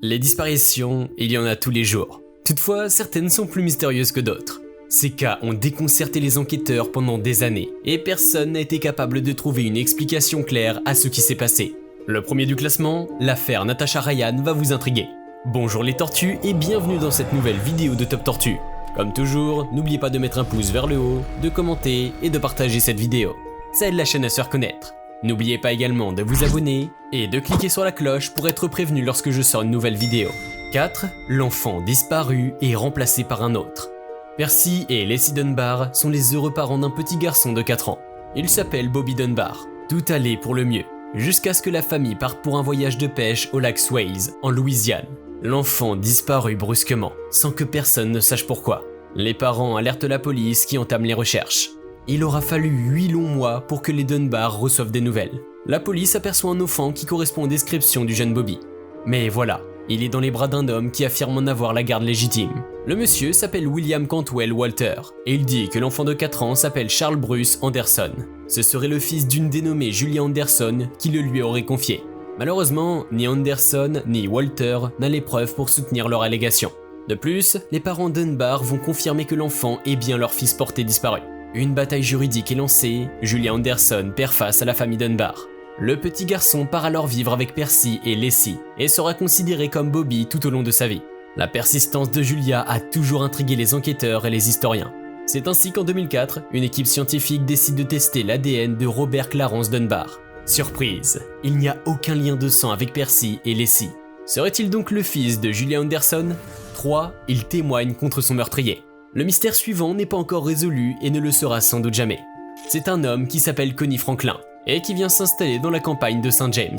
Les disparitions, il y en a tous les jours. Toutefois, certaines sont plus mystérieuses que d'autres. Ces cas ont déconcerté les enquêteurs pendant des années, et personne n'a été capable de trouver une explication claire à ce qui s'est passé. Le premier du classement, l'affaire Natasha Ryan va vous intriguer. Bonjour les tortues et bienvenue dans cette nouvelle vidéo de Top Tortue. Comme toujours, n'oubliez pas de mettre un pouce vers le haut, de commenter et de partager cette vidéo. Ça aide la chaîne à se faire connaître. N'oubliez pas également de vous abonner et de cliquer sur la cloche pour être prévenu lorsque je sors une nouvelle vidéo. 4. L'enfant disparu et remplacé par un autre. Percy et Lacey Dunbar sont les heureux parents d'un petit garçon de 4 ans. Il s'appelle Bobby Dunbar. Tout allait pour le mieux, jusqu'à ce que la famille parte pour un voyage de pêche au lac Swayze, en Louisiane. L'enfant disparut brusquement, sans que personne ne sache pourquoi. Les parents alertent la police qui entame les recherches. Il aura fallu 8 longs mois pour que les Dunbar reçoivent des nouvelles. La police aperçoit un enfant qui correspond aux descriptions du jeune Bobby. Mais voilà, il est dans les bras d'un homme qui affirme en avoir la garde légitime. Le monsieur s'appelle William Cantwell Walter, et il dit que l'enfant de 4 ans s'appelle Charles Bruce Anderson. Ce serait le fils d'une dénommée Julia Anderson qui le lui aurait confié. Malheureusement, ni Anderson ni Walter n'a les preuves pour soutenir leur allégation. De plus, les parents Dunbar vont confirmer que l'enfant est bien leur fils porté disparu. Une bataille juridique est lancée, Julia Anderson perd face à la famille Dunbar. Le petit garçon part alors vivre avec Percy et Lacey et sera considéré comme Bobby tout au long de sa vie. La persistance de Julia a toujours intrigué les enquêteurs et les historiens. C'est ainsi qu'en 2004, une équipe scientifique décide de tester l'ADN de Robert Clarence Dunbar. Surprise, il n'y a aucun lien de sang avec Percy et Lacey. Serait-il donc le fils de Julia Anderson ? 3. Il témoigne contre son meurtrier. Le mystère suivant n'est pas encore résolu et ne le sera sans doute jamais. C'est un homme qui s'appelle Connie Franklin et qui vient s'installer dans la campagne de St. James.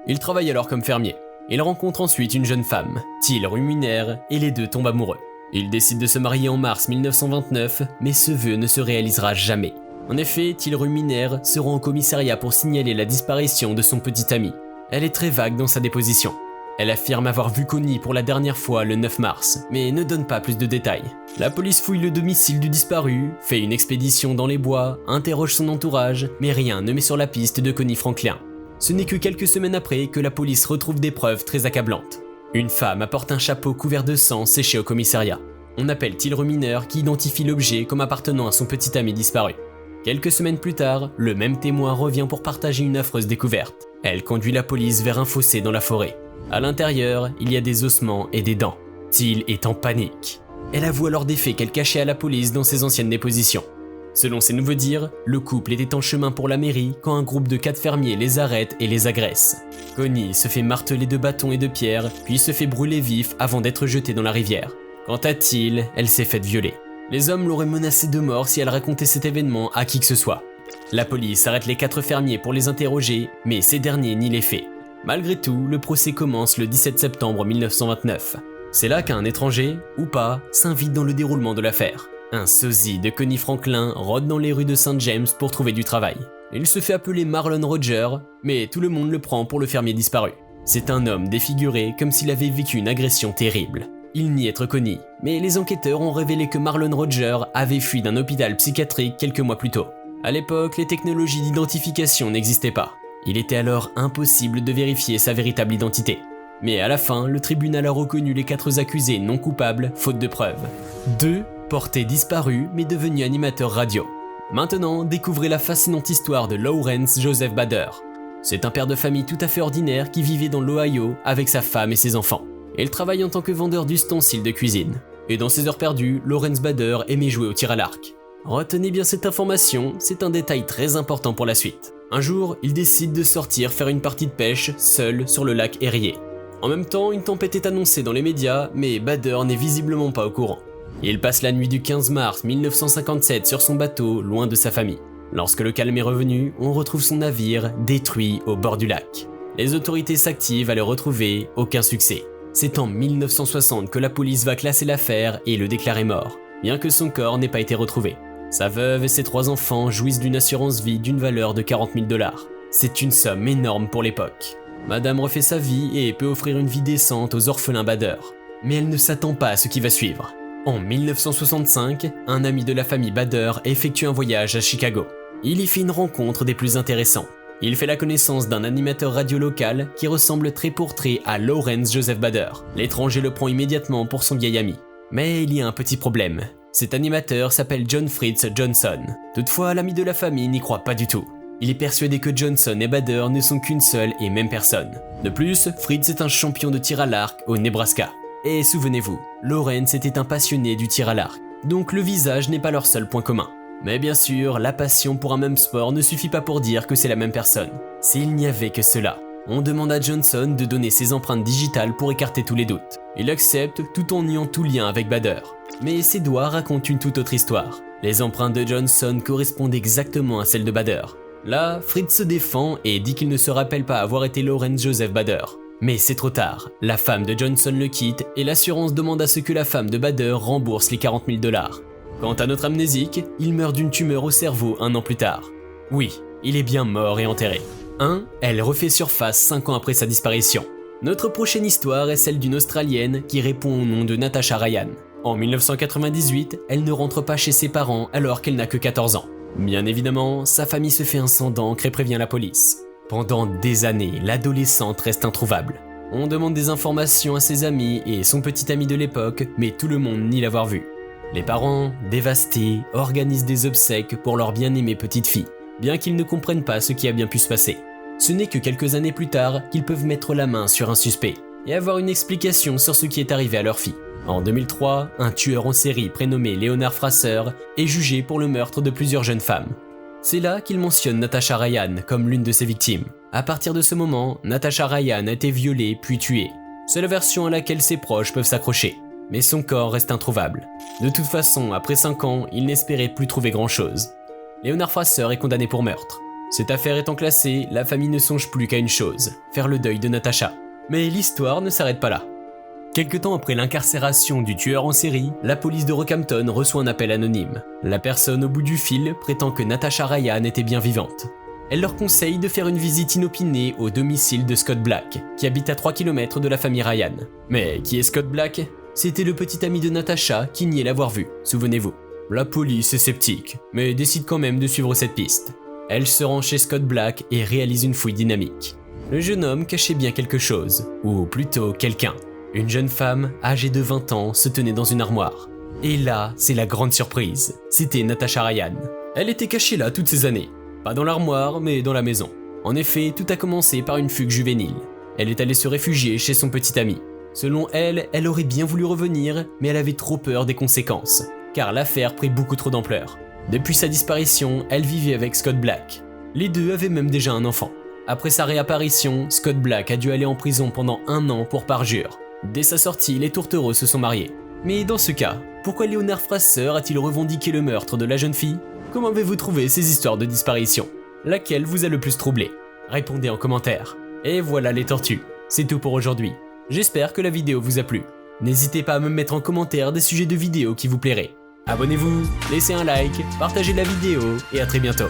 Il travaille alors comme fermier. Il rencontre ensuite une jeune femme, Till Ruminer, et les deux tombent amoureux. Ils décident de se marier en mars 1929, mais ce vœu ne se réalisera jamais. En effet, Till Ruminer se rend au commissariat pour signaler la disparition de son petit ami. Elle est très vague dans sa déposition. Elle affirme avoir vu Connie pour la dernière fois le 9 mars, mais ne donne pas plus de détails. La police fouille le domicile du disparu, fait une expédition dans les bois, interroge son entourage, mais rien ne met sur la piste de Connie Franklin. Ce n'est que quelques semaines après que la police retrouve des preuves très accablantes. Une femme apporte un chapeau couvert de sang séché au commissariat. On appelle Till Ruminer qui identifie l'objet comme appartenant à son petit ami disparu. Quelques semaines plus tard, le même témoin revient pour partager une affreuse découverte. Elle conduit la police vers un fossé dans la forêt. À l'intérieur, il y a des ossements et des dents. Till est en panique. Elle avoue alors des faits qu'elle cachait à la police dans ses anciennes dépositions. Selon ses nouveaux dires, le couple était en chemin pour la mairie quand un groupe de 4 fermiers les arrête et les agresse. Connie se fait marteler de bâtons et de pierres, puis se fait brûler vif avant d'être jetée dans la rivière. Quant à Till, elle s'est faite violer. Les hommes l'auraient menacée de mort si elle racontait cet événement à qui que ce soit. La police arrête les 4 fermiers pour les interroger, mais ces derniers nient les faits. Malgré tout, le procès commence le 17 septembre 1929. C'est là qu'un étranger, ou pas, s'invite dans le déroulement de l'affaire. Un sosie de Connie Franklin rôde dans les rues de St. James pour trouver du travail. Il se fait appeler Marlon Roger, mais tout le monde le prend pour le fermier disparu. C'est un homme défiguré comme s'il avait vécu une agression terrible. Il nie être Connie, mais les enquêteurs ont révélé que Marlon Roger avait fui d'un hôpital psychiatrique quelques mois plus tôt. À l'époque, les technologies d'identification n'existaient pas. Il était alors impossible de vérifier sa véritable identité. Mais à la fin, le tribunal a reconnu les 4 accusés non coupables, faute de preuves. 2. Porté disparu, mais devenu animateur radio. Maintenant, découvrez la fascinante histoire de Lawrence Joseph Bader. C'est un père de famille tout à fait ordinaire qui vivait dans l'Ohio avec sa femme et ses enfants. Il travaille en tant que vendeur d'ustensiles de cuisine. Et dans ses heures perdues, Lawrence Bader aimait jouer au tir à l'arc. Retenez bien cette information, c'est un détail très important pour la suite. Un jour, il décide de sortir faire une partie de pêche, seul, sur le lac Erie. En même temps, une tempête est annoncée dans les médias, mais Bader n'est visiblement pas au courant. Il passe la nuit du 15 mars 1957 sur son bateau, loin de sa famille. Lorsque le calme est revenu, on retrouve son navire, détruit au bord du lac. Les autorités s'activent à le retrouver, aucun succès. C'est en 1960 que la police va classer l'affaire et le déclarer mort, bien que son corps n'ait pas été retrouvé. Sa veuve et ses 3 enfants jouissent d'une assurance vie d'une valeur de 40 000 $. C'est une somme énorme pour l'époque. Madame refait sa vie et peut offrir une vie décente aux orphelins Bader. Mais elle ne s'attend pas à ce qui va suivre. En 1965, un ami de la famille Bader effectue un voyage à Chicago. Il y fait une rencontre des plus intéressants. Il fait la connaissance d'un animateur radio local qui ressemble trait pour trait à Lawrence Joseph Bader. L'étranger le prend immédiatement pour son vieil ami. Mais il y a un petit problème. Cet animateur s'appelle John Fritz Johnson. Toutefois, l'ami de la famille n'y croit pas du tout. Il est persuadé que Johnson et Bader ne sont qu'une seule et même personne. De plus, Fritz est un champion de tir à l'arc au Nebraska. Et souvenez-vous, Lawrence était un passionné du tir à l'arc, donc le visage n'est pas leur seul point commun. Mais bien sûr, la passion pour un même sport ne suffit pas pour dire que c'est la même personne. S'il n'y avait que cela, on demande à Johnson de donner ses empreintes digitales pour écarter tous les doutes. Il accepte tout en niant tout lien avec Bader. Mais ses doigts racontent une toute autre histoire. Les empreintes de Johnson correspondent exactement à celles de Bader. Là, Fritz se défend et dit qu'il ne se rappelle pas avoir été Lawrence Joseph Bader. Mais c'est trop tard, la femme de Johnson le quitte et l'assurance demande à ce que la femme de Bader rembourse les 40 000 $. Quant à notre amnésique, il meurt d'une tumeur au cerveau 1 an plus tard. Oui, il est bien mort et enterré. Elle refait surface 5 ans après sa disparition. Notre prochaine histoire est celle d'une Australienne qui répond au nom de Natasha Ryan. En 1998, elle ne rentre pas chez ses parents alors qu'elle n'a que 14 ans. Bien évidemment, sa famille se fait un sang d'encre et prévient la police. Pendant des années, l'adolescente reste introuvable. On demande des informations à ses amis et son petit ami de l'époque, mais tout le monde nie l'avoir vue. Les parents, dévastés, organisent des obsèques pour leur bien-aimée petite fille, bien qu'ils ne comprennent pas ce qui a bien pu se passer. Ce n'est que quelques années plus tard qu'ils peuvent mettre la main sur un suspect et avoir une explication sur ce qui est arrivé à leur fille. En 2003, un tueur en série prénommé Leonard Fraser est jugé pour le meurtre de plusieurs jeunes femmes. C'est là qu'il mentionne Natasha Ryan comme l'une de ses victimes. À partir de ce moment, Natasha Ryan a été violée puis tuée. C'est la version à laquelle ses proches peuvent s'accrocher. Mais son corps reste introuvable. De toute façon, après 5 ans, il n'espérait plus trouver grand-chose. Leonard Fraser est condamné pour meurtre. Cette affaire étant classée, la famille ne songe plus qu'à une chose, faire le deuil de Natasha. Mais l'histoire ne s'arrête pas là. Quelque temps après l'incarcération du tueur en série, la police de Rockhampton reçoit un appel anonyme. La personne au bout du fil prétend que Natasha Ryan était bien vivante. Elle leur conseille de faire une visite inopinée au domicile de Scott Black, qui habite à 3 km de la famille Ryan. Mais qui est Scott Black ? C'était le petit ami de Natasha qui niait l'avoir vu, souvenez-vous. La police est sceptique, mais décide quand même de suivre cette piste. Elle se rend chez Scott Black et réalise une fouille dynamique. Le jeune homme cachait bien quelque chose, ou plutôt quelqu'un. Une jeune femme, âgée de 20 ans, se tenait dans une armoire. Et là, c'est la grande surprise. C'était Natasha Ryan. Elle était cachée là toutes ces années. Pas dans l'armoire, mais dans la maison. En effet, tout a commencé par une fugue juvénile. Elle est allée se réfugier chez son petit ami. Selon elle, elle aurait bien voulu revenir, mais elle avait trop peur des conséquences, car l'affaire prit beaucoup trop d'ampleur. Depuis sa disparition, elle vivait avec Scott Black. Les deux avaient même déjà un enfant. Après sa réapparition, Scott Black a dû aller en prison pendant 1 an pour parjure. Dès sa sortie, les tourtereaux se sont mariés. Mais dans ce cas, pourquoi Leonard Fraser a-t-il revendiqué le meurtre de la jeune fille ? Comment avez-vous trouvé ces histoires de disparition ? Laquelle vous a le plus troublé ? Répondez en commentaire. Et voilà les tortues. C'est tout pour aujourd'hui. J'espère que la vidéo vous a plu. N'hésitez pas à me mettre en commentaire des sujets de vidéos qui vous plairaient. Abonnez-vous, laissez un like, partagez la vidéo et à très bientôt.